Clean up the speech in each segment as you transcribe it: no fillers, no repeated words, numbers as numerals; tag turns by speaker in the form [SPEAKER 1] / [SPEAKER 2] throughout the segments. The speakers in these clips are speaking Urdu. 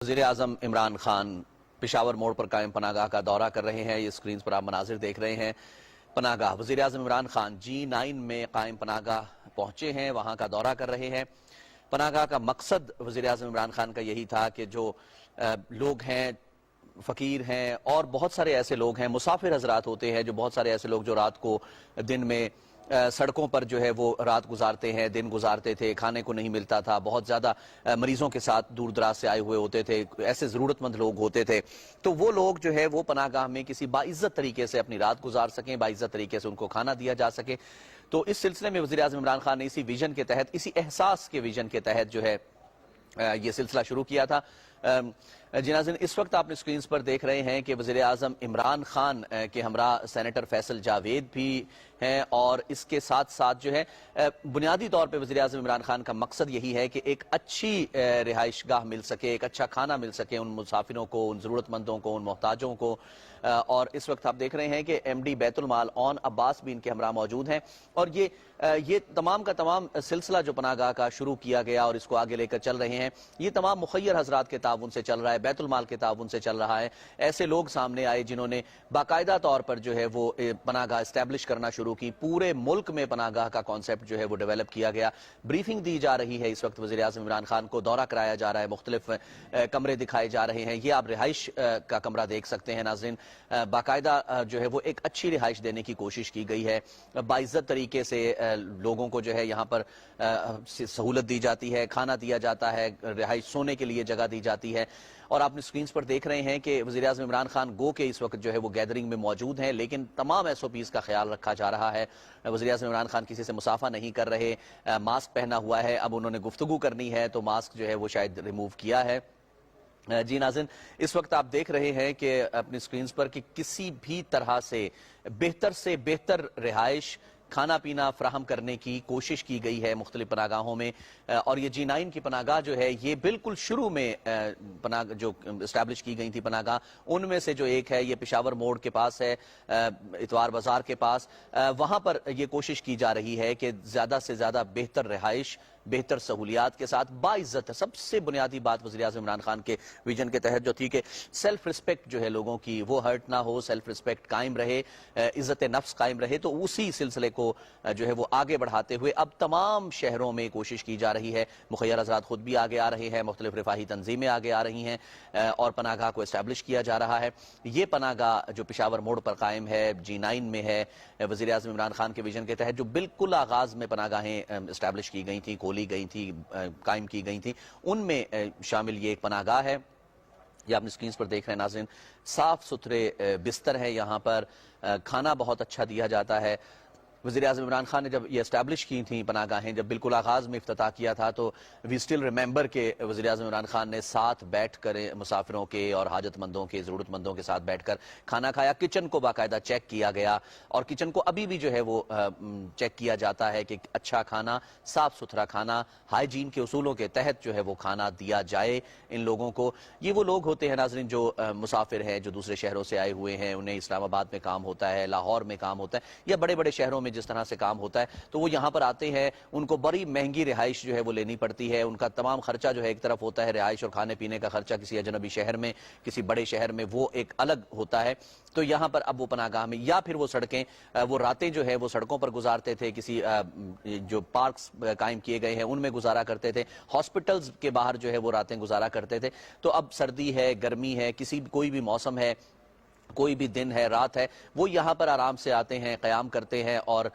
[SPEAKER 1] وزیراعظم عمران خان پشاور موڑ پر قائم پناہ گاہ کا دورہ کر رہے ہیں. یہ سکرینز پر آپ مناظر دیکھ رہے ہیں. پناہ گاہ وزیراعظم عمران خان G9 میں قائم پناہ گاہ پہنچے ہیں, وہاں کا دورہ کر رہے ہیں. پناہ گاہ کا مقصد وزیراعظم عمران خان کا یہی تھا کہ جو لوگ ہیں, فقیر ہیں اور بہت سارے ایسے لوگ ہیں, مسافر حضرات ہوتے ہیں, جو بہت سارے ایسے لوگ جو رات کو دن میں سڑکوں پر جو ہے وہ رات گزارتے ہیں, دن گزارتے تھے, کھانے کو نہیں ملتا تھا, بہت زیادہ مریضوں کے ساتھ دور دراز سے آئے ہوئے ہوتے تھے, ایسے ضرورت مند لوگ ہوتے تھے. تو وہ لوگ جو ہے وہ پناہ گاہ میں کسی باعزت طریقے سے اپنی رات گزار سکیں, باعزت طریقے سے ان کو کھانا دیا جا سکے. تو اس سلسلے میں وزیراعظم عمران خان نے اسی ویژن کے تحت, اسی احساس کے ویژن کے تحت جو ہے یہ سلسلہ شروع کیا تھا. جی ناظرین, اس وقت آپ نے سکرینز پر دیکھ رہے ہیں کہ وزیراعظم عمران خان کے ہمراہ سینیٹر فیصل جاوید بھی ہیں, اور اس کے ساتھ ساتھ جو ہے بنیادی طور پہ وزیراعظم عمران خان کا مقصد یہی ہے کہ ایک اچھی رہائش گاہ مل سکے, ایک اچھا کھانا مل سکے ان مسافروں کو, ان ضرورت مندوں کو, ان محتاجوں کو. اور اس وقت آپ دیکھ رہے ہیں کہ ایم ڈی بیت المال اون عباس بھی ان کے ہمراہ موجود ہیں. اور یہ تمام کا تمام سلسلہ جو پناہ گاہ کا شروع کیا گیا اور اس کو آگے لے کر چل رہے ہیں, یہ تمام مخیر حضرات کے تعاون سے چل رہا ہے, بیت المال کے تعاون سے چل رہا ہے. ایسے لوگ سامنے آئے جنہوں نے باقاعدہ طور پر جو ہے وہ پناہ گاہ اسٹیبلش کرنا شروع کی. پورے ملک میں پناہ گاہ کا کانسیپٹ جو ہے وہ ڈیولپ کیا گیا. بریفنگ دی جا رہی ہے اس وقت, وزیراعظم عمران خان کو دورہ کرایا جا رہا ہے, مختلف کمرے دکھائے جا رہے ہیں. یہ آپ رہائش کا کمرہ دیکھ سکتے ہیں ناظرین. باقاعدہ جو ہے وہ ایک اچھی رہائش دینے کی کوشش کی گئی ہے. باعزت طریقے سے لوگوں کو جو ہے یہاں پر سہولت دی جاتی ہے, کھانا دیا جاتا ہے, رہائش سونے کے لیے جگہ دی جاتی ہے. اور آپ نے سکرینز پر دیکھ رہے ہیں کہ وزیراعظم عمران خان گو کے اس وقت جو ہے وہ گیدرنگ میں موجود ہیں, لیکن تمام ایس او پیز کا خیال رکھا جا رہا ہے. وزیراعظم عمران خان کسی سے مصافحہ نہیں کر رہے, ماسک پہنا ہوا ہے. اب انہوں نے گفتگو کرنی ہے تو ماسک جو ہے وہ شاید ریموو کیا ہے. جی ناظرین, اس وقت آپ دیکھ رہے ہیں کہ اپنی سکرینز پر کہ کسی بھی طرح سے بہتر رہائش, کھانا پینا فراہم کرنے کی کوشش کی گئی ہے مختلف پناہ گاہوں میں. اور یہ G9 کی پناہ گاہ جو ہے یہ بالکل شروع میں پناہ جو اسٹیبلش کی گئی تھی پناہ گاہ, ان میں سے جو ایک ہے یہ پشاور موڑ کے پاس ہے, اتوار بازار کے پاس. وہاں پر یہ کوشش کی جا رہی ہے کہ زیادہ سے زیادہ بہتر رہائش, بہتر سہولیات کے ساتھ باعزت. سب سے بنیادی بات وزیراعظم عمران خان کے ویژن کے تحت جو تھی کہ سیلف رسپیکٹ جو ہے لوگوں کی وہ ہرٹ نہ ہو, سیلف رسپیکٹ قائم رہے, عزت نفس قائم رہے. تو اسی سلسلے کو جو ہے وہ آگے بڑھاتے ہوئے اب تمام شہروں میں کوشش کی جا رہی ہے. مخیر حضرات خود بھی آگے آ رہے ہیں, مختلف رفاہی تنظیمیں آگے آ رہی ہیں, اور پناہ گاہ کو اسٹیبلش کیا جا رہا ہے. یہ پناہ گاہ جو پشاور موڑ پر قائم ہے, G9 میں ہے, وزیراعظم عمران خان کے ویژن کے تحت جو بالکل آغاز میں پناہ گاہیں اسٹیبلش کی گئی تھیں, کھولی گئی تھیں, قائم کی گئی تھیں, ان میں شامل یہ ایک پناہ گاہ ہے. یہ آپ نے سکرینز پر دیکھ رہے ہیں ناظرین. صاف ستھرے بستر ہیں یہاں پر, کھانا بہت اچھا دیا جاتا ہے. وزیراعظم عمران خان نے جب یہ اسٹیبلش کی تھیں پناہ گاہیں, جب بالکل آغاز میں افتتاح کیا تھا, تو وی اسٹل ریممبر کہ وزیراعظم عمران خان نے ساتھ بیٹھ کر مسافروں کے اور حاجت مندوں کے, ضرورت مندوں کے ساتھ بیٹھ کر کھانا کھایا. کچن کو باقاعدہ چیک کیا گیا, اور کچن کو ابھی بھی جو ہے وہ چیک کیا جاتا ہے کہ اچھا کھانا, صاف ستھرا کھانا, ہائیجین کے اصولوں کے تحت جو ہے وہ کھانا دیا جائے ان لوگوں کو. یہ وہ لوگ ہوتے ہیں ناظرین جو مسافر ہیں, جو دوسرے شہروں سے آئے ہوئے ہیں, انہیں اسلام آباد میں کام ہوتا ہے, لاہور میں کام ہوتا ہے, یا بڑے بڑے شہروں میں جس طرح سے کام ہوتا ہے, تو وہ یہاں پر آتے ہیں. ان کو بڑی مہنگی رہائش جو ہے وہ لینی پڑتی ہے. ان کا تمام خرچہ جو ہے ایک طرف ہوتا ہے, رہائش اور کھانے پینے کا خرچہ کسی اجنبی شہر میں, کسی بڑے شہر میں, وہ ایک الگ ہوتا ہے. تو یہاں پر اب وہ پناہ گاہ میں, یا پھر وہ سڑکیں, وہ راتیں جو ہے وہ سڑکوں پر گزارتے تھے, کسی جو پارکس قائم کیے گئے ہیں ان میں گزارا کرتے تھے, ہاسپٹلز کے باہر جو ہے وہ راتیں گزارا کرتے تھے. تو اب سردی ہے, گرمی ہے, کوئی بھی موسم ہے, کوئی بھی دن ہے, رات ہے, وہ یہاں پر آرام سے آتے ہیں, قیام کرتے ہیں, اور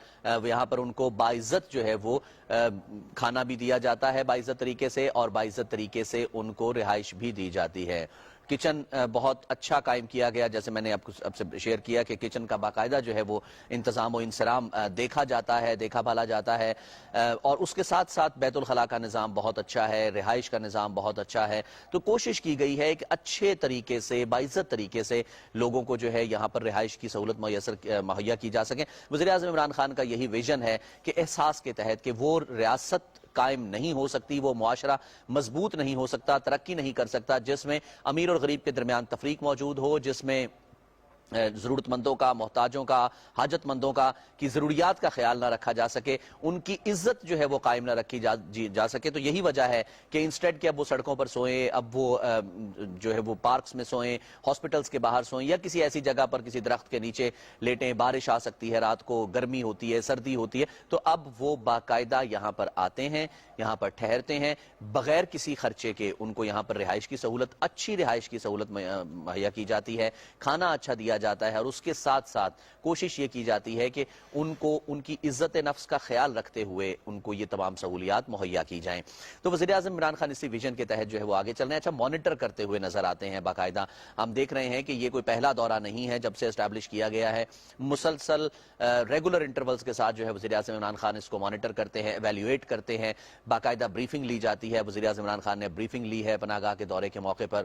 [SPEAKER 1] یہاں پر ان کو باعزت جو ہے وہ کھانا بھی دیا جاتا ہے باعزت طریقے سے, اور باعزت طریقے سے ان کو رہائش بھی دی جاتی ہے. کچن بہت اچھا قائم کیا گیا, جیسے میں نے اب سے شیئر کیا کہ کچن کا باقاعدہ جو ہے وہ انتظام و انصرام دیکھا جاتا ہے, دیکھا بھالا جاتا ہے. اور اس کے ساتھ ساتھ بیت الخلاء کا نظام بہت اچھا ہے, رہائش کا نظام بہت اچھا ہے. تو کوشش کی گئی ہے کہ اچھے طریقے سے, باعزت طریقے سے لوگوں کو جو ہے یہاں پر رہائش کی سہولت مہیا کی جا سکے. وزیراعظم عمران خان کا یہی ویژن ہے کہ احساس کے تحت کہ وہ ریاست قائم نہیں ہو سکتی, وہ معاشرہ مضبوط نہیں ہو سکتا, ترقی نہیں کر سکتا جس میں امیر اور غریب کے درمیان تفریق موجود ہو, جس میں ضرورت مندوں کا، محتاجوں کا، حاجت مندوں کا کی ضروریات کا خیال نہ رکھا جا سکے، ان کی عزت جو ہے وہ قائم نہ رکھی جا سکے. تو یہی وجہ ہے کہ انسٹیڈ کہ اب وہ سڑکوں پر سوئیں، اب وہ جو ہے وہ پارکس میں سوئیں، ہاسپٹلز کے باہر سوئیں، یا کسی ایسی جگہ پر کسی درخت کے نیچے لیٹیں. بارش آ سکتی ہے رات کو، گرمی ہوتی ہے، سردی ہوتی ہے، تو اب وہ باقاعدہ یہاں پر آتے ہیں، یہاں پر ٹھہرتے ہیں بغیر کسی خرچے کے. ان کو یہاں پر رہائش کی سہولت، اچھی رہائش کی سہولت مہیا کی جاتی ہے، کھانا اچھا دیا جاتا ہے، اور اس کے ساتھ ساتھ کوشش یہ کی جاتی ہے کہ ان کو ان کی عزت نفس کا خیال رکھتے ہوئے ان کو یہ تمام سہولیات مہیا کی جائیں. تو وزیراعظم عمران خان اسی ویژن کے تحت جو ہے وہ آگے چل رہے ہیں. اچھا، مانیٹر کرتے ہوئے نظر آتے ہیں باقاعدہ. ہم دیکھ رہے ہیں کہ یہ کوئی پہلا دورہ نہیں ہے جب سے اسٹیبلش کیا گیا ہے. مسلسل ریگولر انٹرولز کے ساتھ جو ہے وزیراعظم عمران خان اس کو مانیٹر کرتے ہیں، ایویلیویٹ کرتے ہیں، باقاعدہ بریفنگ لی جاتی ہے. وزیراعظم عمران خان نے بریفنگ لی ہے پناہ گاہ کے دورے کے موقع پر.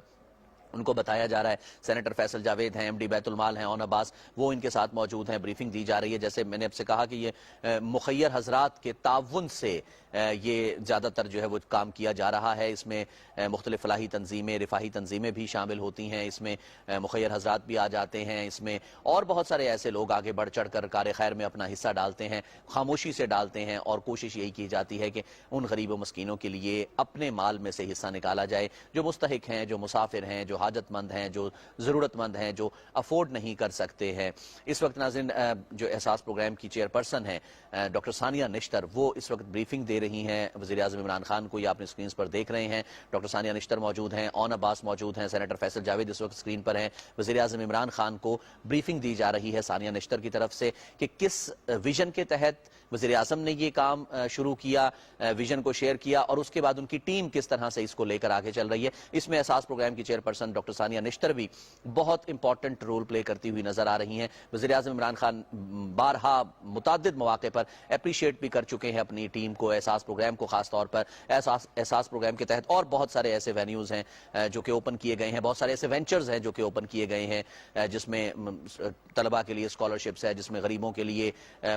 [SPEAKER 1] ان کو بتایا جا رہا ہے، سینیٹر فیصل جاوید ہیں، ایم ڈی بیت المال ہیں اون عباس، وہ ان کے ساتھ موجود ہیں. بریفنگ دی جا رہی ہے. جیسے میں نے اب سے کہا کہ یہ مخیر حضرات کے تعاون سے یہ زیادہ تر جو ہے وہ کام کیا جا رہا ہے. اس میں مختلف فلاحی تنظیمیں، رفاہی تنظیمیں بھی شامل ہوتی ہیں، اس میں مخیر حضرات بھی آ جاتے ہیں، اس میں اور بہت سارے ایسے لوگ آگے بڑھ چڑھ کر کار خیر میں اپنا حصہ ڈالتے ہیں، خاموشی سے ڈالتے ہیں. اور کوشش یہی کی جاتی ہے کہ ان غریب و مسکینوں کے لیے اپنے مال میں سے حصہ نکالا جائے، جو مستحق ہیں، جو مسافر ہیں، جو حاجت مند ہیں، جو ضرورت مند ہیں، جو افورڈ نہیں کر سکتے ہیں. اس وقت ناظرین جو احساس پروگرام کی چیئرپرسن ہیں ڈاکٹر ثانیہ نشتر، وہ اس وقت بریفنگ دے رہی ہیں وزیراعظم عمران خان کو. یہ آپ نے اسکرینز پر دیکھ رہے ہیں. ڈاکٹر ثانیہ نشتر موجود ہیں، اون عباس موجود ہیں، سینیٹر فیصل جاوید اس وقت اسکرین پر ہیں. وزیراعظم عمران خان کو بریفنگ دی جا رہی ہے ثانیہ نشتر کی طرف سے کہ کس ویژن کے تحت وزیراعظم نے یہ کام شروع کیا، ویژن کو شیئر کیا، اور اس کے بعد ان کی ٹیم کس طرح سے اس کو لے کر آگے چل رہی ہے. اس میں احساس پروگرام کی چیئرپرسن ڈاکٹر ثانیہ نشتر بھی بہت امپورٹنٹ رول پلے کرتی ہوئی نظر آ رہی ہیں. وزیراعظم عمران خان بارہا متعدد مواقع پر اپریشیٹ بھی کر چکے ہیں اپنی ٹیم کو، احساس پروگرام کو خاص طور پر. احساس پروگرام کے تحت اور بہت سارے ایسے وینیوز ہیں جو کہ اوپن کیے گئے ہیں، بہت سارے ایسے وینچرز ہیں جو کہ اوپن کیے گئے ہیں، جس میں طلباء کے لیے اسکالرشپس ہے، جس میں غریبوں کے لیے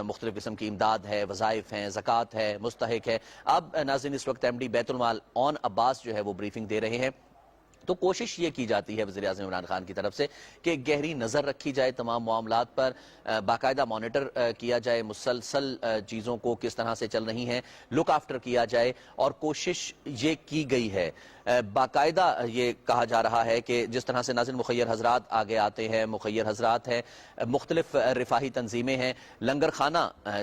[SPEAKER 1] مختلف قسم کی امداد ہے، وظائف ہیں، زکوٰۃ ہے، مستحق ہے. اب ناظرین اس وقت ایم ڈی بیت المال اون عباس جو ہے وہ بریفنگ دے رہے ہیں. تو کوشش یہ کی جاتی ہے وزیراعظم عمران خان کی طرف سے کہ گہری نظر رکھی جائے تمام معاملات پر، باقاعدہ مانیٹر کیا جائے، مسلسل چیزوں کو کس طرح سے چل رہی ہیں لک آفٹر کیا جائے. اور کوشش یہ کی گئی ہے، باقاعدہ یہ کہا جا رہا ہے کہ جس طرح سے ناظرین مخیر حضرات آگے آتے ہیں، مخیر حضرات ہیں، مختلف رفاہی تنظیمیں ہیں، لنگر خانہ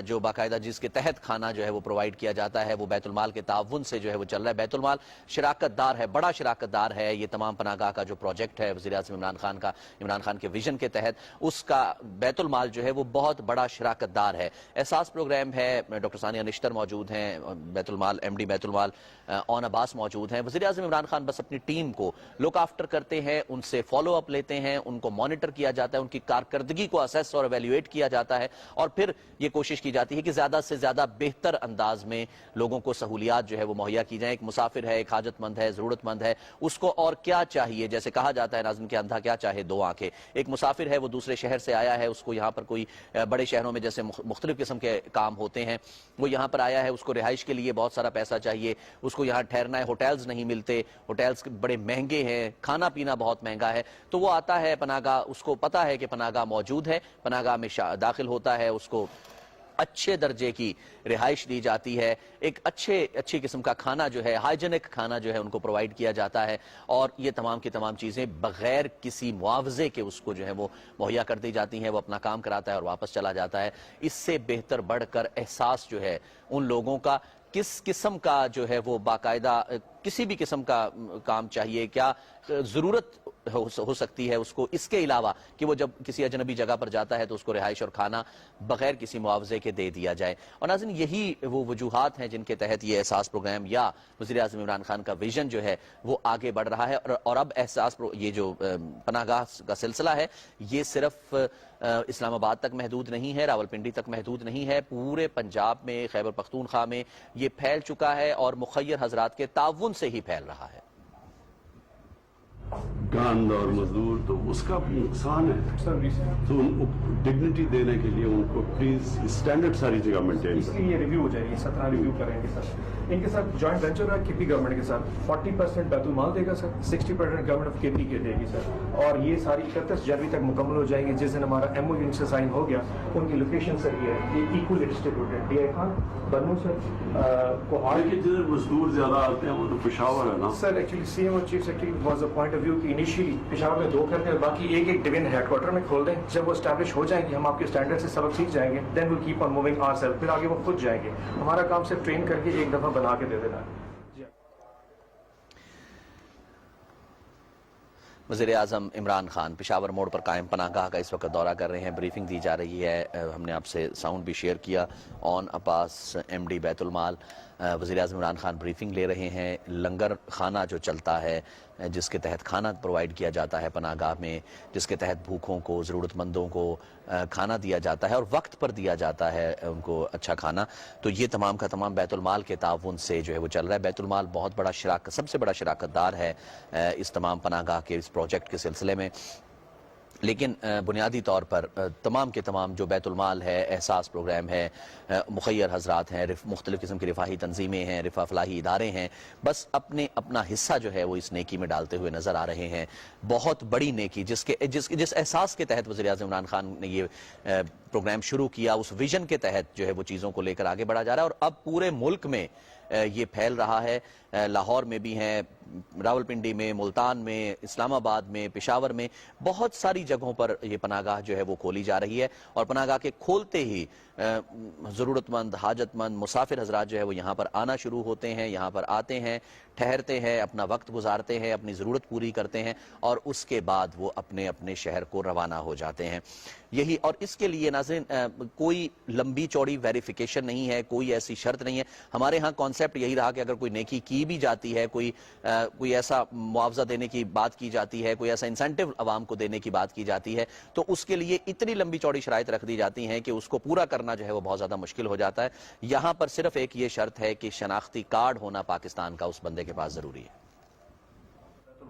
[SPEAKER 1] جو باقاعدہ جس کے تحت کھانا جو ہے وہ پرووائڈ کیا جاتا ہے، وہ بیت المال کے تعاون سے جو ہے وہ چل رہا ہے. بیت المال شراکت دار ہے، بڑا شراکت دار ہے. یہ تمام پناہ گاہ کا جو پروجیکٹ ہے وزیراعظم عمران خان کا، عمران خان کے ویژن کے تحت، اس کا بیت المال جو ہے وہ بہت بڑا شراکت دار ہے. احساس پروگرام ہے، ڈاکٹر ثانیہ نشتر موجود ہیں، بیت المال ایم ڈی بیت المال اون عباس موجود ہیں. وزیراعظم عمران خان بس اپنی ٹیم کو لک آفٹر کرتے ہیں، ان سے فالو اپ لیتے ہیں، ان کو مانیٹر کیا جاتا ہے، ان کی کارکردگی کو اسیس اور ایویلیویٹ کیا جاتا ہے، اور پھر یہ کوشش کی جاتی ہے کہ زیادہ سے زیادہ بہتر انداز میں لوگوں کو سہولیات جو ہے وہ مہیا کی جائیں. ایک مسافر ہے، ایک حاجت مند ہے، ضرورت مند ہے، اس کو اور کیا چاہیے؟ جیسے کہا جاتا ہے ناظرین کہ اندھا کیا چاہے دو آنکھیں. ایک مسافر ہے، وہ دوسرے شہر سے آیا ہے، اس کو یہاں پر کوئی بڑے شہروں میں جیسے مختلف قسم کے کام ہوتے ہیں، وہ یہاں پر آیا ہے، اس کو رہائش کے لیے بہت سارا پیسہ چاہیے، اس کو یہاں ٹھہرنا ہے، ہوٹلز نہیں ملتے، ہوٹلز بڑے مہنگے ہیں، کھانا پینا بہت مہنگا ہے. تو وہ آتا ہے پناہ گاہ، اس کو پتا ہے کہ پناہ گاہ موجود ہے، پناہ گاہ میں داخل ہوتا ہے، اس کو اچھے درجے کی رہائش دی جاتی ہے، ایک اچھی قسم کا کھانا جو ہے، ہائیجینک کھانا جو ہے ان کو پرووائڈ کیا جاتا ہے، اور یہ تمام کی تمام چیزیں بغیر کسی معاوضے کے اس کو جو ہے وہ مہیا کر دی جاتی ہیں. وہ اپنا کام کراتا ہے اور واپس چلا جاتا ہے. اس سے بہتر بڑھ کر احساس جو ہے ان لوگوں کا، کس قسم کا جو ہے وہ باقاعدہ کسی بھی قسم کا کام چاہیے، کیا ضرورت ہو سکتی ہے اس کو، اس کے علاوہ کہ وہ جب کسی اجنبی جگہ پر جاتا ہے تو اس کو رہائش اور کھانا بغیر کسی معاوضے کے دے دیا جائے. اور ناظرین یہی وہ وجوہات ہیں جن کے تحت یہ احساس پروگرام یا وزیراعظم عمران خان کا ویژن جو ہے وہ آگے بڑھ رہا ہے. اور اب یہ جو پناہ گاہ کا سلسلہ ہے یہ صرف اسلام آباد تک محدود نہیں ہے، راولپنڈی تک محدود نہیں ہے، پورے پنجاب میں، خیبر پختونخوا میں یہ پھیل چکا ہے اور مخیر حضرات کے تعاون سے ہی پھیل رہا ہے.
[SPEAKER 2] گاند اور مزدور تو اس کا نقصان ہے، تو ان کو ڈگنیٹی دینے کے لیے ان کو پلیز اسٹینڈرڈ ساری جگہ مینٹین
[SPEAKER 3] اس لیے یہ ریویو ہو جائے گی، 17 ریویو کریں گے سر. ان کے ساتھ جوائنٹ وینچر ہے کے پی گورنمنٹ کے ساتھ. 40% بیت المال دے گا سر, 60% گورنمنٹ آف کے پی کے دے گی سر, اور یہ ساری 31 جنوری تک مکمل ہو جائیں گے. جس دن ہمارا ایم او یو سے سائن ہو گیا, ان کی لوکیشن سر یہ ہے, یہ equally distributed. D I Khan, بنو سر, کوہاڑ.
[SPEAKER 2] جدھر مزدور زیادہ آتے ہیں وہ تو پشاور ہے نا
[SPEAKER 3] sir. Actually C M O chief secretary was a point of view کہ انیشیلی پشاور میں 2 کرتے ہیں, باقی ایک ڈویژن ہیڈ کوارٹر میں کھول دیں. جب وہ اسٹیبلش ہو جائیں گے, ہم آپ کے اسٹینڈرڈ سے سبق سیکھ جائیں گے, then will keep on moving our self. پھر آگے وہ خود جائیں گے. ہمارا کام صرف ٹرین کر کے ایک دفعہ بنا کے دے دینا ہے.
[SPEAKER 1] وزیراعظم عمران خان پشاور موڑ پر قائم پناہ گاہ کا اس وقت دورہ کر رہے ہیں. بریفنگ دی جا رہی ہے. ہم نے آپ سے ساؤنڈ بھی شیئر کیا. آن عباس ایم ڈی بیت المال, وزیراعظم عمران خان بریفنگ لے رہے ہیں. لنگر خانہ جو چلتا ہے, جس کے تحت کھانا پرووائڈ کیا جاتا ہے پناہ گاہ میں, جس کے تحت بھوکھوں کو, ضرورت مندوں کو کھانا دیا جاتا ہے اور وقت پر دیا جاتا ہے ان کو اچھا کھانا, تو یہ تمام کا تمام بیت المال کے تعاون سے جو ہے وہ چل رہا ہے. بیت المال بہت بڑا سب سے بڑا شراکت دار ہے اس تمام پناہ گاہ کے اس پروجیکٹ کے سلسلے میں. لیکن بنیادی طور پر تمام کے تمام جو بیت المال ہے, احساس پروگرام ہے, مخیر حضرات ہیں, مختلف قسم کی رفاہی تنظیمیں ہیں, رفاہ فلاحی ادارے ہیں, بس اپنا حصہ جو ہے وہ اس نیکی میں ڈالتے ہوئے نظر آ رہے ہیں. بہت بڑی نیکی جس احساس کے تحت وزیراعظم عمران خان نے یہ پروگرام شروع کیا, اس ویژن کے تحت جو ہے وہ چیزوں کو لے کر آگے بڑھا جا رہا ہے. اور اب پورے ملک میں یہ پھیل رہا ہے. لاہور میں بھی ہیں, راولپنڈی میں, ملتان میں, اسلام آباد میں, پشاور میں, بہت ساری جگہوں پر یہ پناہ گاہ جو ہے وہ کھولی جا رہی ہے. اور پناہ گاہ کے کھولتے ہی ضرورت مند, حاجت مند, مسافر حضرات جو ہے وہ یہاں پر آنا شروع ہوتے ہیں, یہاں پر آتے ہیں, ٹھہرتے ہیں, اپنا وقت گزارتے ہیں, اپنی ضرورت پوری کرتے ہیں, اور اس کے بعد وہ اپنے اپنے شہر کو روانہ ہو جاتے ہیں. یہی, اور اس کے لیے ناظرین کوئی لمبی چوڑی ویریفیکیشن نہیں ہے, کوئی ایسی شرط نہیں ہے. ہمارے ہاں کانسیپٹ یہی رہا کہ اگر کوئی نیکی کی بھی جاتی ہے, کوئی ایسا معاوضہ دینے کی بات کی جاتی ہے, کوئی ایسا انسینٹیو عوام کو دینے کی بات کی جاتی ہے, تو اس کے لیے اتنی لمبی چوڑی شرائط رکھ دی جاتی ہیں کہ اس کو پورا کرنا جو ہے وہ بہت زیادہ مشکل ہو جاتا ہے. یہاں پر صرف ایک یہ شرط ہے کہ شناختی کارڈ ہونا پاکستان کا اس بندے کے پاس ضروری ہے.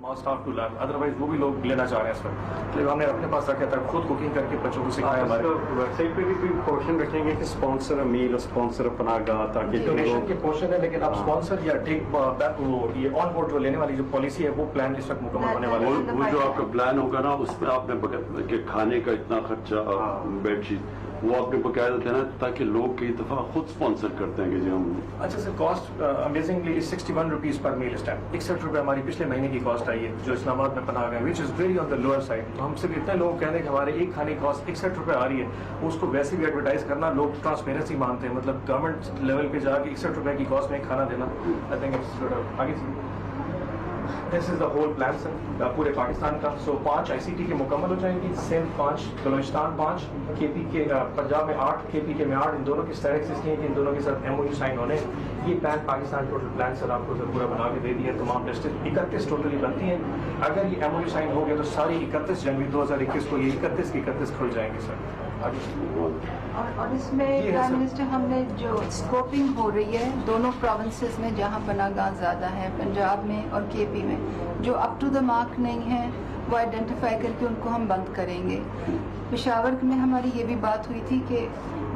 [SPEAKER 3] ادروائز وہ بھی لوگ لینا چاہ رہے ہیں اس وقت, ہم نے اپنے پاس رکھا تھا, خود کوکنگ کر کے بچوں کو سکھایا. ہمارے
[SPEAKER 4] ویب سائٹ پہ بھی کوئی پورشن رکھیں گے کہ اسپانسر میل, اسپانسر پناہ گاہ, تاکہ
[SPEAKER 3] ڈونیشن کے پورشن ہے, لیکن اب اسپانسر یا ٹیک یہ آن بورڈ جو لینے والی جو پالیسی ہے وہ پلان اس وقت مکمل ہونے والا ہے.
[SPEAKER 2] وہ جو آپ کا پلان ہوگا نا, اس میں آپ نے کہ کھانے کا اتنا خرچہ, بیڈ شیٹ, وہ آپ نے باقاعدہ دینا تاکہ لوگ کئی دفعہ خود اسپانسر کرتے ہیں کہ جی ہم.
[SPEAKER 3] اچھا سر, کاسٹ امیزنگلی 61 روپیز پر میل اس ٹائم. 61 روپے ہماری پچھلے مہینے کی کاسٹ آئی ہے جو اسلام آباد میں پناہ گئے, which is very on the lower side. تو ہم صرف اتنے لوگ کہتے ہیں کہ ہمارے ایک کھانے کی کاسٹ 61 روپے آ رہی ہے, اس کو ویسے بھی ایڈورٹائز کرنا, لوگ ٹرانسپیرنسی مانتے ہیں, مطلب گورنمنٹ لیول پہ جا کے 61 روپے کی کاسٹ میں کھانا دینا. آئی تھنک اٹس آگے سے دس از دا ہول پلان سر پورے پاکستان کا. سو 5 آئی سی ٹی کے مکمل ہو جائیں گی, سندھ 5, بلوچستان 5, کے پی کے پنجاب میں 8, کے پی کے میں 8, ان دونوں کی اسٹیٹکس اس لیے کہ ان دونوں کے ساتھ ایم او یو سائن ہونے. یہ پلان پاکستان ٹوٹل پلان سر آپ کو پورا بنا کے دے دیا. تمام ڈسٹرکٹ 31 ٹوٹلی بنتی ہیں. اگر یہ ایم او یو سائن ہو گیا تو ساری 31 جنوری 2021 کو یہ 31 کی 31 کھل جائیں گے سر.
[SPEAKER 5] اور اس میں پرائم منسٹر ہم نے جو اسکوپنگ ہو رہی ہے دونوں پروونسز میں جہاں پناہ گاہ زیادہ ہیں, پنجاب میں اور کے پی میں, جو اپ ٹو دا مارک نہیں ہیں وہ آئیڈینٹیفائی کر کے ان کو ہم بند کریں گے. پشاور میں ہماری یہ بھی بات ہوئی تھی کہ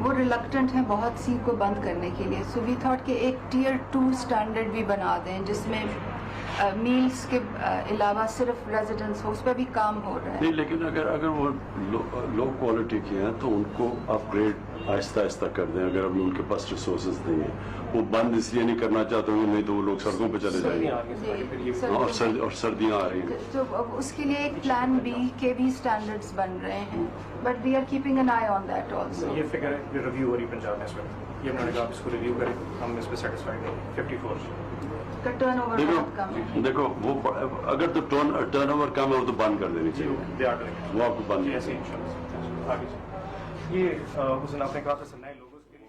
[SPEAKER 5] وہ ریلکٹنٹ ہیں بہت سی کو بند کرنے کے لیے. سو وی تھاٹ کہ ایک ٹیئر 2 اسٹینڈرڈ بھی بنا دیں جس میں میلز کے علاوہ صرف ریزیڈنس ہو, اس پہ بھی کام ہو رہا ہے.
[SPEAKER 2] نہیں, لیکن اگر وہ لو کوالٹی کے ہیں تو ان کو اپ گریڈ آہستہ آہستہ کر دیں. اگر ابھی ان کے پاس ریسورسز نہیں ہیں, وہ بند اس لیے نہیں کرنا چاہتے ہوں, نہیں تو وہ لوگ سڑکوں پہ چلے جائیں گے, اور سردیاں آ رہی ہیں.
[SPEAKER 5] تو اس کے لیے ایک پلان بی کے بھی اسٹینڈرڈس بن رہے ہیں, but we are keeping an eye on that also.
[SPEAKER 3] یہ فگر ہے ریویو ہو رہی پنجاب میں اس وقت, یہ انہوں نے کہا آپ اس کو ریویو کریں, ہم اس پہ سیٹسفائڈ ہیں. 54
[SPEAKER 5] کا ٹرن اوور بہت کم ہے.
[SPEAKER 2] دیکھو وہ اگر تو ٹرن اوور کم ہے وہ تو بند کر دینی چاہیے, وہ آپ کو بند
[SPEAKER 3] ایسے انشاءاللہ. آگے یہ حسن آپ نے کہا تھا سر نئے لوگوں کے لیے.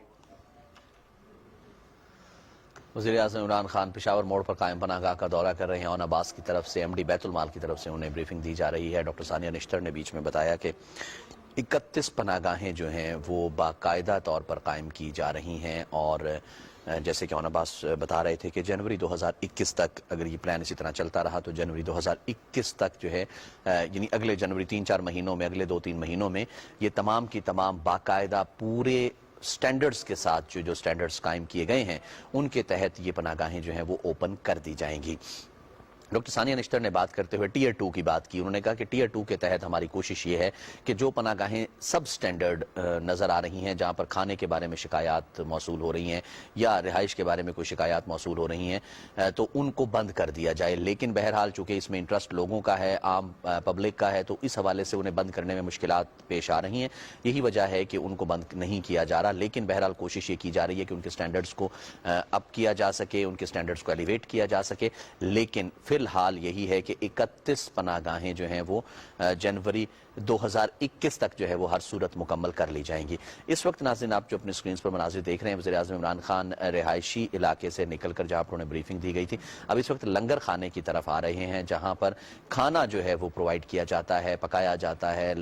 [SPEAKER 1] وزیراعظم عمران خان پشاور موڑ پر قائم پناہ گاہ کا دورہ کر رہے ہیں. آن عباس کی طرف سے, ایم ڈی بیت المال کی طرف سے انہیں بریفنگ دی جا رہی ہے. ڈاکٹر ثانیہ نشتر نے بیچ میں بتایا کہ 31 پناہ گاہیں جو ہیں وہ باقاعدہ طور پر قائم کی جا رہی ہیں, اور جیسے کہ آن عباس بتا رہے تھے کہ جنوری 2021 تک اگر یہ پلان اسی طرح چلتا رہا تو جنوری 2021 تک جو ہے, یعنی اگلے جنوری 3-4 مہینوں میں, اگلے 2-3 مہینوں میں یہ تمام کی تمام باقاعدہ پورے سٹینڈرز کے ساتھ جو سٹینڈرز قائم کیے گئے ہیں ان کے تحت یہ پناہ گاہیں جو ہیں وہ اوپن کر دی جائیں گی. ڈاکٹر ثانیہ نشتر نے بات کرتے ہوئے ٹیئر 2 کی بات کی. انہوں نے کہا کہ ٹیئر 2 کے تحت ہماری کوشش یہ ہے کہ جو پناہ گاہیں سب سٹینڈرڈ نظر آ رہی ہیں, جہاں پر کھانے کے بارے میں شکایات موصول ہو رہی ہیں یا رہائش کے بارے میں کوئی شکایات موصول ہو رہی ہیں, تو ان کو بند کر دیا جائے. لیکن بہرحال چونکہ اس میں انٹرسٹ لوگوں کا ہے, عام پبلک کا ہے, تو اس حوالے سے انہیں بند کرنے میں مشکلات پیش آ رہی ہیں. یہی وجہ ہے کہ ان کو بند نہیں کیا جا رہا. لیکن بہرحال کوشش یہ کی جا رہی ہے کہ ان کے سٹینڈرڈز کو اپ کیا جا سکے, ان کے سٹینڈرڈز کو ایلیویٹ کیا جا سکے. لیکن فی الحال یہی ہے کہ 31 پناہ گاہیں جو ہیں وہ جنوری 2021 تک جو ہے وہ ہر صورت مکمل کر لی جائیں گی. اس وقت ناظرین آپ جو اپنے سکرینز پر مناظر دیکھ رہے ہیں, وزیراعظم عمران خان رہائشی علاقے سے نکل کر جہاں پر انہیں بریفنگ دی گئی تھی, اب اس وقت لنگر خانے کی طرف آ رہے ہیں جہاں پر کھانا جو ہے وہ پرووائڈ کیا جاتا ہے, پکایا جاتا ہے,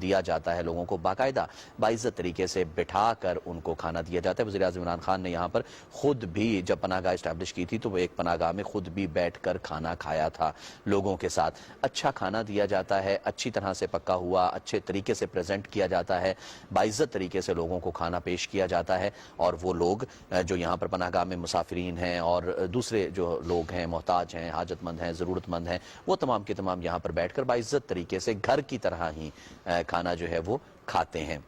[SPEAKER 1] دیا جاتا ہے لوگوں کو, باقاعدہ باعزت طریقے سے بٹھا کر ان کو کھانا دیا جاتا ہے. وزیراعظم عمران خان نے یہاں پر خود بھی جب پناہ گاہ اسٹیبلش کی تھی تو وہ ایک پناہ گاہ میں خود بھی بیٹھ کر کھانا کھایا تھا لوگوں کے ساتھ. اچھا کھانا دیا جاتا ہے, اچھی طرح سے پکا ہوا, اچھے طریقے سے پریزنٹ کیا جاتا ہے, باعزت طریقے سے لوگوں کو کھانا پیش کیا جاتا ہے. اور وہ لوگ جو یہاں پر پناہ گاہ میں مسافرین ہیں اور دوسرے جو لوگ ہیں, محتاج ہیں, حاجت مند ہیں, ضرورت مند ہیں, وہ تمام کے تمام یہاں پر بیٹھ کر باعزت طریقے سے گھر کی طرح ہی کھانا جو ہے وہ کھاتے ہیں.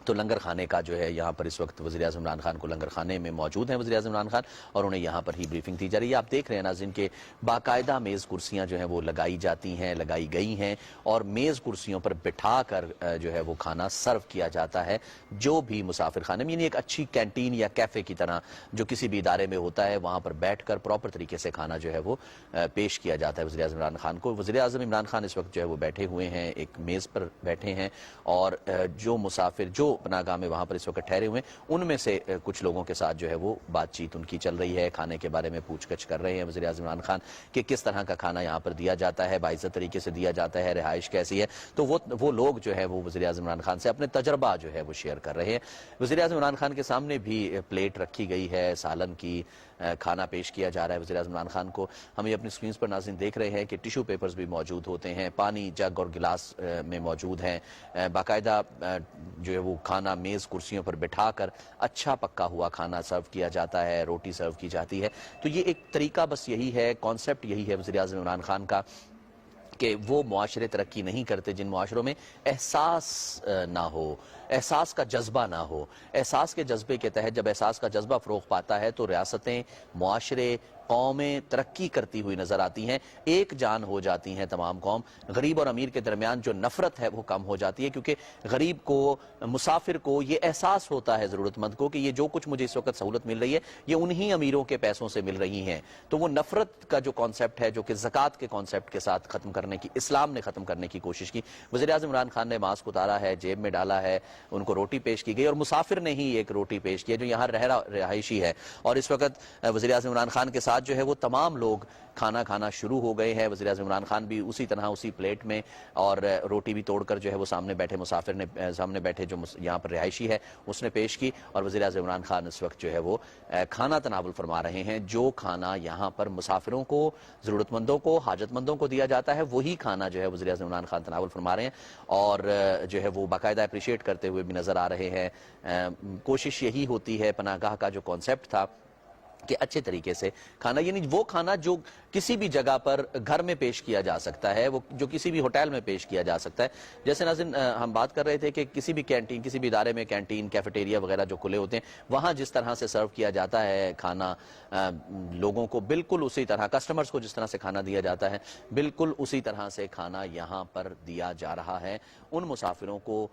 [SPEAKER 1] تو لنگر خانے کا جو ہے یہاں پر اس وقت وزیراعظم عمران خان کو لنگر خانے میں موجود ہیں وزیراعظم عمران خان, اور انہیں یہاں پر ہی بریفنگ دی جا رہی ہے. آپ دیکھ رہے ہیں ناظرین کہ باقاعدہ میز کرسیاں جو ہیں وہ لگائی جاتی ہیں, لگائی گئی ہیں, اور میز کرسیوں پر بٹھا کر جو ہے وہ کھانا سرو کیا جاتا ہے. جو بھی مسافر خانے میں, یعنی ایک اچھی کینٹین یا کیفے کی طرح جو کسی بھی ادارے میں ہوتا ہے, وہاں پر بیٹھ کر پراپر طریقے سے کھانا جو ہے وہ پیش کیا جاتا ہے وزیراعظم عمران خان کو. وزیراعظم عمران خان اس وقت جو ہے وہ بیٹھے ہوئے ہیں, ایک میز پر بیٹھے ہیں, اور جو مسافر جو پناہ گاہ میں وہاں اس وقت ٹھہرے ہوئے ان میں سے کچھ لوگوں کے ساتھ جو ہے وہ بات چیت ان کی چل رہی ہے, کھانے کے بارے میں پوچھ گچھ کر رہے ہیں وزیراعظم عمران خان کہ کس طرح کا کھانا یہاں پر دیا جاتا ہے, باعزت طریقے سے دیا جاتا ہے, رہائش کیسی ہے. تو وہ لوگ جو ہے وہ وزیراعظم عمران خان سے اپنے تجربہ جو ہے وہ شیئر کر رہے ہیں. وزیراعظم عمران خان کے سامنے بھی پلیٹ رکھی گئی ہے سالن کی, کھانا پیش کیا جا رہا ہے وزیراعظم عمران خان کو. ہم یہ اپنی سکرینز پر ناظرین دیکھ رہے ہیں کہ ٹیشو پیپرز بھی موجود ہوتے ہیں, پانی جگ اور گلاس میں موجود ہیں, باقاعدہ جو ہے وہ کھانا میز کرسیوں پر بٹھا کر اچھا پکا ہوا کھانا سرو کیا جاتا ہے, روٹی سرو کی جاتی ہے. تو یہ ایک طریقہ بس یہی ہے, کانسیپٹ یہی ہے وزیراعظم عمران خان کا کہ وہ معاشرے ترقی نہیں کرتے جن معاشروں میں احساس نہ ہو, احساس کا جذبہ نہ ہو. احساس کے جذبے کے تحت جب احساس کا جذبہ فروغ پاتا ہے تو ریاستیں, معاشرے, قومیں ترقی کرتی ہوئی نظر آتی ہیں, ایک جان ہو جاتی ہیں تمام قوم. غریب اور امیر کے درمیان جو نفرت ہے وہ کم ہو جاتی ہے, کیونکہ غریب کو, مسافر کو یہ احساس ہوتا ہے, ضرورت مند کو, کہ یہ جو کچھ مجھے اس وقت سہولت مل رہی ہے یہ انہی امیروں کے پیسوں سے مل رہی ہیں. تو وہ نفرت کا جو کانسیپٹ ہے, جو کہ زکوٰۃ کے کانسیپٹ کے ساتھ ختم کرنے کی, اسلام نے ختم کرنے کی کوشش کی. وزیراعظم عمران خان نے ماسک اتارا ہے, جیب میں ڈالا ہے, ان کو روٹی پیش کی گئی, اور مسافر نے ہی ایک روٹی پیش کی ہے جو یہاں رہائشی ہے. اور اس وقت وزیراعظم عمران خان کے ساتھ جو ہے وہ تمام لوگ کھانا کھانا شروع ہو گئے ہیں. وزیراعظم عمران خان بھی اسی طرح اسی پلیٹ میں, اور روٹی بھی توڑ کر جو ہے وہ سامنے بیٹھے مسافر نے, سامنے بیٹھے جو یہاں پر رہائشی ہے اس نے پیش کی, اور وزیراعظم عمران خان اس وقت جو ہے وہ کھانا تناول فرما رہے ہیں. جو کھانا یہاں پر مسافروں کو, ضرورت مندوں کو, حاجت مندوں کو دیا جاتا ہے وہی کھانا جو ہے وزیراعظم عمران خان تناول فرما رہے ہیں, اور جو ہے وہ باقاعدہ اپریشیٹ کرتے ہوئے بھی نظر آ رہے ہیں. کوشش یہی ہوتی ہے, پناہ گاہ کا جو کانسیپٹ تھا کہ اچھے طریقے سے کھانا, یعنی وہ کھانا جو کسی بھی جگہ پر گھر میں پیش کیا جا سکتا ہے, وہ جو کسی بھی ہوٹل میں پیش کیا جا سکتا ہے. جیسے ناظرین ہم بات کر رہے تھے کہ کسی بھی کینٹین, کسی بھی ادارے میں کینٹین, کیفیٹیریا وغیرہ جو کھلے ہوتے ہیں, وہاں جس طرح سے سرو کیا جاتا ہے کھانا لوگوں کو, بالکل اسی طرح کسٹمرز کو جس طرح سے کھانا دیا جاتا ہے, بالکل اسی طرح سے کھانا یہاں پر دیا جا رہا ہے. ان مسافروں کو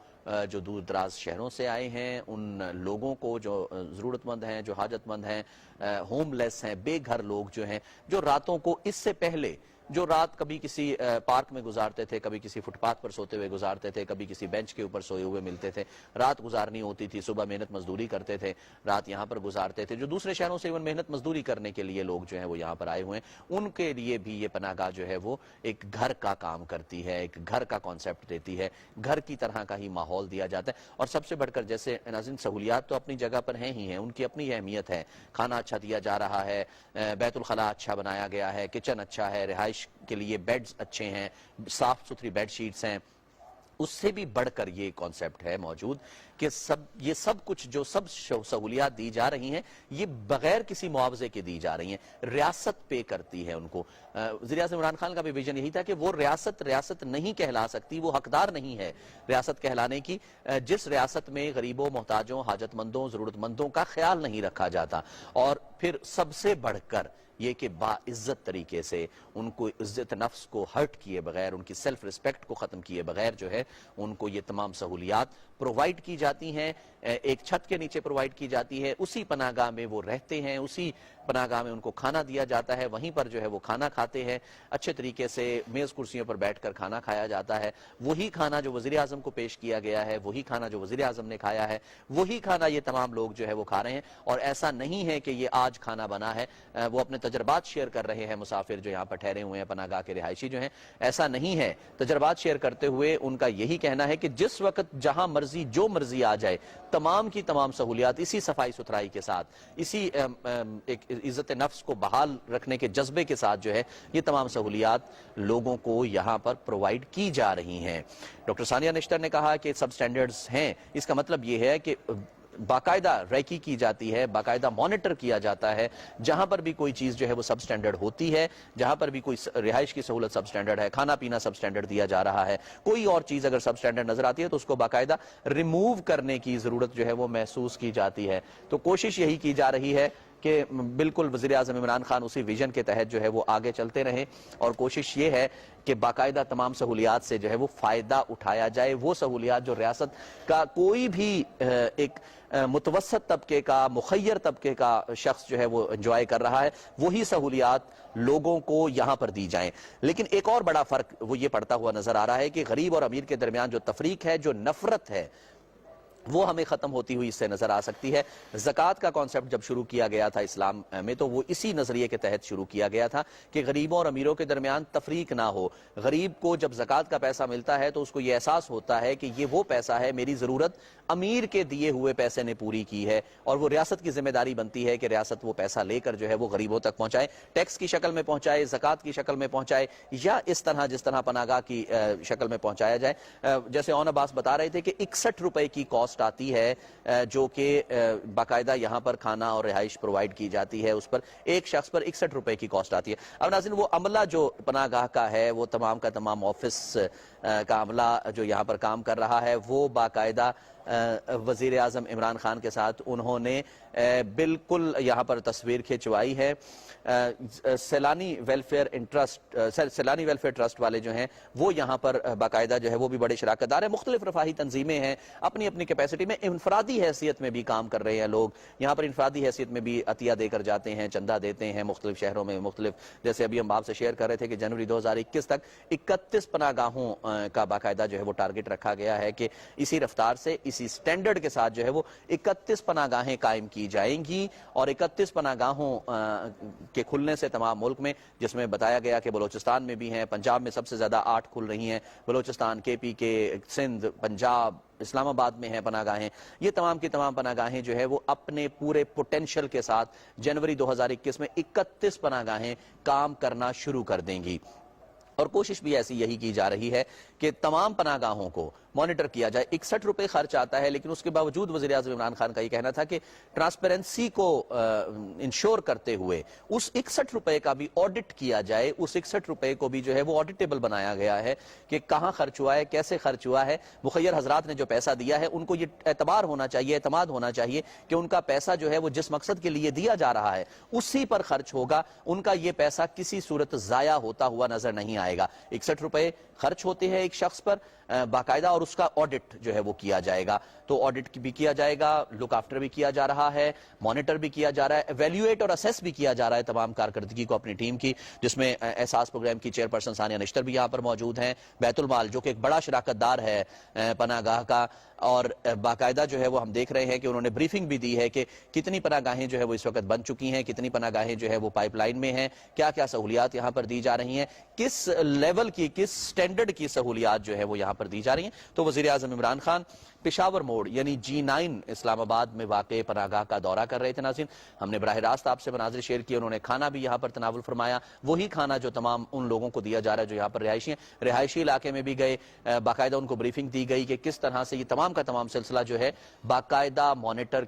[SPEAKER 1] جو دور دراز شہروں سے آئے ہیں, ان لوگوں کو جو ضرورت مند ہیں, جو حاجت مند ہیں, ہوم لیس ہیں, بے گھر لوگ جو ہیں, جو راتوں کو اس سے پہلے جو رات کبھی کسی پارک میں گزارتے تھے, کبھی کسی فٹ پاتھ پر سوتے ہوئے گزارتے تھے, کبھی کسی بینچ کے اوپر سوئے ہوئے ملتے تھے, رات گزارنی ہوتی تھی, صبح محنت مزدوری کرتے تھے, رات یہاں پر گزارتے تھے, جو دوسرے شہروں سے محنت مزدوری کرنے کے لیے لوگ جو ہیں وہ یہاں پر آئے ہوئے ہیں, ان کے لیے بھی یہ پناہ گاہ جو ہے وہ ایک گھر کا کام کرتی ہے, ایک گھر کا کانسیپٹ دیتی ہے, گھر کی طرح کا ہی ماحول دیا جاتا ہے. اور سب سے بڑھ کر جیسے ناظرین سہولیات تو اپنی جگہ پر ہیں ہی ہیں, ان کی اپنی اہمیت ہے. کھانا اچھا دیا جا رہا ہے, بیت الخلاء اچھا بنایا گیا ہے, کچن اچھا ہے, رہائش کے لیے بیڈز اچھے ہیں, صاف ستھری بیڈ شیٹس ہیں, اس سے بھی بڑھ کر یہ کانسیپٹ ہے موجود کہ یہ سب کچھ جو سب سہولیات دی جا رہی ہیں یہ بغیر کسی معاوضے کے دی جا رہی ہیں، ریاست پے کرتی ہے ان کو۔ وزیراعظم عمران خان کا بھی ویژن یہی تھا کہ وہ ریاست نہیں کہلا سکتی، وہ حقدار نہیں ہے ریاست کہلانے کی جس ریاست میں غریبوں، محتاجوں، حاجت مندوں، ضرورت مندوں کا خیال نہیں رکھا جاتا۔ اور پھر سب سے بڑھ کر یہ کہ باعزت طریقے سے ان کو عزت نفس کو ہرٹ کیے بغیر، ان کی سیلف ریسپیکٹ کو ختم کیے بغیر جو ہے ان کو یہ تمام سہولیات پرووائیڈ کی جاتی ہیں، ایک چھت کے نیچے پرووائیڈ کی جاتی ہے، اسی پناہ گاہ میں وہ رہتے ہیں، اسی پناہ گاہ میں ان کو کھانا دیا جاتا ہے، وہیں پر جو ہے وہ کھانا کھاتے ہیں، اچھے طریقے سے میز کرسیوں پر بیٹھ کر کھانا کھایا جاتا ہے، وہی کھانا جو وزیراعظم کو پیش کیا گیا ہے، وہی کھانا جو وزیراعظم نے کھایا ہے، وہی کھانا یہ تمام لوگ جو ہے وہ کھا رہے ہیں۔ اور ایسا نہیں ہے کہ یہ آج کھانا بنا ہے، وہ اپنے تجربات شیئر کر رہے ہیں مسافر جو یہاں پر ٹھہرے ہوئے ہیں، پناہ گاہ کے رہائشی جو ہیں، ایسا نہیں ہے۔ تجربات شیئر کرتے ہوئے ان کا یہی کہنا ہے کہ جس وقت جہاں مرضی جو مرضی آ جائے، تمام کی تمام سہولیات اسی صفائی ستھرائی کے ساتھ، اسی ایک عزت نفس کو بحال رکھنے کے جذبے کے ساتھ جو ہے یہ تمام سہولیات لوگوں کو یہاں پر پرووائیڈ کی جا رہی ہیں۔ ڈاکٹر ثانیہ نشتر نے کہا کہ سب سٹینڈرڈز ہیں، اس کا مطلب یہ ہے کہ باقاعدہ ریکی کی جاتی ہے، باقاعدہ مانیٹر کیا جاتا ہے، جہاں پر بھی کوئی چیز جو ہے وہ سب سٹینڈرڈ ہوتی ہے، جہاں پر بھی کوئی رہائش کی سہولت سب سٹینڈرڈ ہے، کھانا پینا سب سٹینڈرڈ دیا جا رہا ہے، کوئی اور چیز اگر سب سٹینڈرڈ نظر آتی ہے تو اس کو باقاعدہ ریموو کرنے کی ضرورت جو ہے وہ محسوس کی جاتی ہے۔ تو کوشش یہی کی جا رہی ہے کہ بالکل وزیراعظم عمران خان اسی ویژن کے تحت جو ہے وہ آگے چلتے رہیں، اور کوشش یہ ہے کہ باقاعدہ تمام سہولیات سے جو ہے وہ فائدہ اٹھایا جائے، وہ سہولیات جو ریاست کا کوئی بھی ایک متوسط طبقے کا، مخیر طبقے کا شخص جو ہے وہ انجوائے کر رہا ہے، وہی سہولیات لوگوں کو یہاں پر دی جائیں۔ لیکن ایک اور بڑا فرق وہ یہ پڑتا ہوا نظر آ رہا ہے کہ غریب اور امیر کے درمیان جو تفریق ہے، جو نفرت ہے، وہ ہمیں ختم ہوتی ہوئی اس سے نظر آ سکتی ہے۔ زکوٰۃ کا کانسیپٹ جب شروع کیا گیا تھا اسلام میں تو وہ اسی نظریے کے تحت شروع کیا گیا تھا کہ غریبوں اور امیروں کے درمیان تفریق نہ ہو۔ غریب کو جب زکوٰۃ کا پیسہ ملتا ہے تو اس کو یہ احساس ہوتا ہے کہ یہ وہ پیسہ ہے، میری ضرورت امیر کے دیے ہوئے پیسے نے پوری کی ہے، اور وہ ریاست کی ذمہ داری بنتی ہے کہ ریاست وہ پیسہ لے کر جو ہے وہ غریبوں تک پہنچائے، ٹیکس کی شکل میں پہنچائے، زکوٰۃ کی شکل میں پہنچائے، یا اس طرح جس طرح پناہ گاہ کی شکل میں پہنچایا جائے۔ جیسے اون عباس بتا رہے تھے کہ 61 روپے کی کاسٹ آتی ہے جو کہ باقاعدہ یہاں پر کھانا اور رہائش پرووائیڈ کی جاتی ہے، اس پر ایک شخص پر 61 روپے کی کاسٹ آتی ہے۔ اب ناظرین، وہ عملہ جو پناہ گاہ کا ہے، وہ تمام کا تمام آفس کا عملہ جو یہاں پر کام کر رہا ہے، وہ باقاعدہ وزیر اعظم عمران خان کے ساتھ انہوں نے بالکل یہاں پر تصویر کھنچوائی ہے۔ سیلانی ویلفیئر ٹرسٹ والے جو ہیں وہ یہاں پر باقاعدہ جو ہے وہ بھی بڑے شراکت دار ہیں، مختلف رفاہی تنظیمیں ہیں، اپنی اپنی کیپیسٹی میں انفرادی حیثیت میں بھی کام کر رہے ہیں لوگ، یہاں پر انفرادی حیثیت میں بھی عطیہ دے کر جاتے ہیں، چندہ دیتے ہیں مختلف شہروں میں مختلف، جیسے ابھی ہم آپ سے شیئر کر رہے تھے کہ جنوری 2021 تک 31 پناہ گاہوں کا باقاعدہ جو ہے وہ ٹارگٹ رکھا گیا ہے کہ اسی رفتار سے، اسی سٹینڈرڈ کے ساتھ جو ہے وہ 31 پناہ گاہیں قائم کی جائیں گی، اور 31 پناہ گاہوں کے کھلنے سے تمام ملک میں، جس میں بتایا گیا کہ بلوچستان میں بھی ہیں، پنجاب میں سب سے زیادہ 8 کھل رہی ہیں، بلوچستان، کے پی کے، سندھ، پنجاب، اسلام آباد میں ہیں پناہ گاہیں، یہ تمام کی تمام پناہ گاہیں جو ہے وہ اپنے پورے پوٹینشل کے ساتھ جنوری 2021 میں 31 پناہ گاہیں کام کرنا شروع کر دیں گی۔ اور کوشش بھی ایسی یہی کی جا رہی ہے کہ تمام پناہ گاہوں کو مانیٹر کیا جائے۔ 61 روپے خرچ آتا ہے، لیکن اس کے باوجود وزیر اعظم عمران خان کا یہ کہنا تھا کہ ٹرانسپیرنسی کو انشور کرتے ہوئے اس 61 روپے کا بھی آڈٹ کیا جائے، اس 61 روپے کو بھی جو ہے وہ آڈیٹیبل بنایا گیا ہے کہ کہاں خرچ ہوا ہے، کیسے خرچ ہوا ہے، مخیر حضرات نے جو پیسہ دیا ہے ان کو یہ اعتبار ہونا چاہیے، اعتماد ہونا چاہیے کہ ان کا پیسہ جو ہے وہ جس مقصد کے لیے دیا جا رہا ہے اسی پر خرچ ہوگا، ان کا یہ پیسہ کسی صورت ضائع ہوتا ہوا نظر نہیں آئے گا۔ 61 روپے خرچ ہوتے ہیں ایک شخص پر باقاعدہ، اور اس کا آڈٹ جو ہے وہ کیا جائے گا، تو آڈٹ بھی کیا جائے گا، لک آفٹر بھی کیا جا رہا ہے، مانیٹر بھی کیا جا رہا ہے، ایویلیویٹ اور اسیس بھی کیا جا رہا ہے تمام کارکردگی کو اپنی ٹیم کی، جس میں احساس پروگرام کی چیئرپرسن ثانیہ نشتر بھی یہاں پر موجود ہیں، بیت المال جو کہ ایک بڑا شراکت دار ہے پناہ گاہ کا، اور باقاعدہ جو ہے وہ ہم دیکھ رہے ہیں کہ انہوں نے بریفنگ بھی دی ہے کہ کتنی پناہ گاہیں جو ہے وہ اس وقت بن چکی ہیں, کتنی پناہ گاہیں جو ہے وہ پائپ لائن میں ہیں, کیا کیا سہولیات یہاں پر دی جا رہی ہیں, کس لیول کی, کس سٹینڈرڈ کی سہولیات جو ہے وہ یہاں پر دی جا رہی ہیں. تو وزیراعظم عمران خان پشاور موڑ یعنی G9 اسلام آباد میں واقع پناہ گاہ کا دورہ کر رہے تھے. ناظرین, ہم نے براہ راست آپ سے مناظر شیئر کیے, انہوں نے کھانا بھی یہاں پر تناول فرمایا, وہی کھانا جو تمام ان لوگوں کو دیا جا رہا ہے جو یہاں پر رہائشی ہیں. رہائشی علاقے میں بھی گئے, باقاعدہ ان کو بریفنگ دی گئی کہ کس طرح سے یہ تمام کا تمام سلسلہ جو ہے باقاعدہ مانیٹر